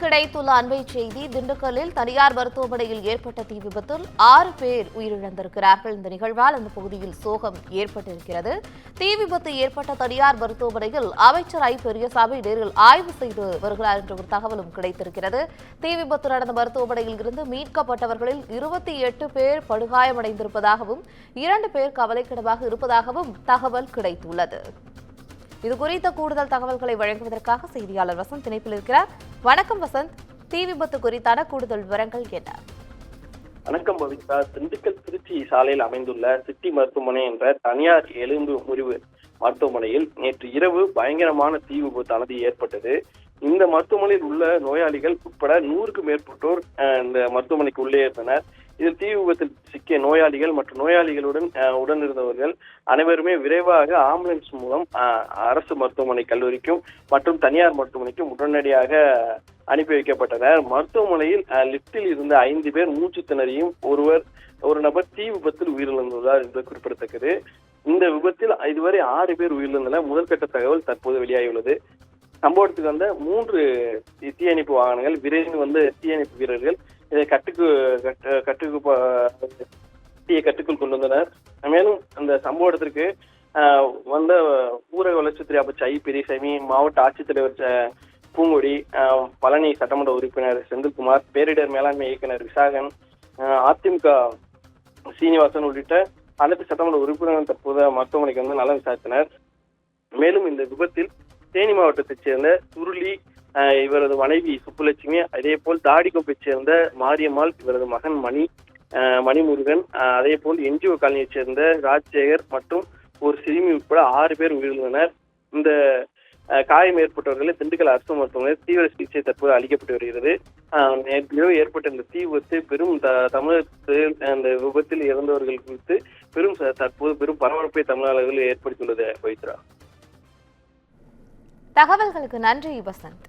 கிடைத்துள்ள அண்மை செய்தி. திண்டுக்கல்லில் தனியார் மருத்துவமனையில் ஏற்பட்ட தீ விபத்தில் 6 பேர் உயிரிழந்திருக்கிறார்கள். இந்த நிகழ்வால் அந்த பகுதியில் சோகம் ஏற்பட்டிருக்கிறது. தீ விபத்து ஏற்பட்ட தனியார் மருத்துவமனையில் அமைச்சர் ஐ பெரியசாமி நேரில் ஆய்வு செய்து வருகிறார் என்ற ஒரு தகவலும் கிடைத்திருக்கிறது. தீ விபத்து நடந்த மருத்துவமனையில் இருந்து மீட்கப்பட்டவர்களில் 28 பேர் படுகாயமடைந்திருப்பதாகவும் 2 பேர் கவலைக்கிடமாக இருப்பதாகவும் தகவல் கிடைத்துள்ளது. இது குறித்த கூடுதல் தகவல்களை வழங்குவதற்காக செய்தியாளர் வசந்த் இணைப்பில் இருக்கிறார். வணக்கம் வசந்த், தீ விபத்து குறித்தான கூடுதல் விவரங்கள் என்ன? வணக்கம் பவித்ரா. திண்டுக்கல் திருச்சி சாலையில் அமைந்துள்ள சிட்டி மருத்துவமனை என்ற தனியார் எலும்பு முறிவு மருத்துவமனையில் நேற்று இரவு பயங்கரமான தீ விபத்தானது ஏற்பட்டது. இந்த மருத்துவமனையில் உள்ள நோயாளிகள் உட்பட 100க்கும் மேற்பட்டோர் இந்த மருத்துவமனைக்கு உள்ளே இருந்தனர். இதில் தீ விபத்தில் சிக்கிய நோயாளிகள் மற்றும் நோயாளிகளுடன் உடனிருந்தவர்கள் அனைவருமே விரைவாக ஆம்புலன்ஸ் மூலம் அரசு மருத்துவமனை கல்லூரிக்கும் மற்றும் தனியார் மருத்துவமனைக்கும் உடனடியாக அனுப்பி வைக்கப்பட்டனர். மருத்துவமனையில் லிப்டில் இருந்த 5 பேர் மூச்சு திணறியும் ஒரு நபர் தீ விபத்தில் உயிரிழந்துள்ளார் என்பது குறிப்பிடத்தக்கது. இந்த விபத்தில் இதுவரை 6 பேர் உயிரிழந்தனர். முதல்கட்ட தகவல் தற்போது வெளியாகியுள்ளது. சம்பவத்துக்கு வந்த 3 தீயணைப்பு வாகனங்கள், விரைந்து வந்த தீயணைப்பு வீரர்கள் இதை கட்டுக்குள் கொண்டு வந்தனர். மேலும் அந்த சம்பவத்திற்கு வந்த ஊரக வளர்ச்சித்துறை அமைச்சர் ஐ பெரியசாமி, மாவட்ட ஆட்சித்தலைவர் பூங்கொடி, பழனி சட்டமன்ற உறுப்பினர் செந்தில்குமார், பேரிடர் மேலாண்மை இயக்குனர் விசாகன், அதிமுக சீனிவாசன் உள்ளிட்ட அனைத்து சட்டமன்ற உறுப்பினர்கள் தற்போது மருத்துவமனைக்கு வந்து நலம் விசாரித்தனர். மேலும் இந்த விபத்தில் தேனி மாவட்டத்தைச் சேர்ந்த சுருளி, இவரது மனைவி சுப்புலட்சுமி, அதே போல் தாடிக்கோப்பைச் சேர்ந்த மாரியம்மாள், இவரது மகன் மணிமுருகன், அதே போல் என்ஜிஓ காலனியைச் சேர்ந்த ராஜசேகர் மற்றும் ஒரு சிறுமி உட்பட 6 பேர் உயிரிழந்தனர். இந்த காயம் ஏற்பட்டவர்களை திண்டுக்கல் அரசு மருத்துவமனையில் தீவிர சிகிச்சை தற்போது அளிக்கப்பட்டு வருகிறது. நேற்று ஏற்பட்ட இந்த தீ விபத்து தமிழகத்தில் அந்த விபத்தில் இறந்தவர்கள் குறித்து தற்போது பெரும் பரபரப்பை தமிழகத்தில் ஏற்படுத்தியுள்ளது. பவித்ரா, தகவல்களுக்கு நன்றி வசந்த்.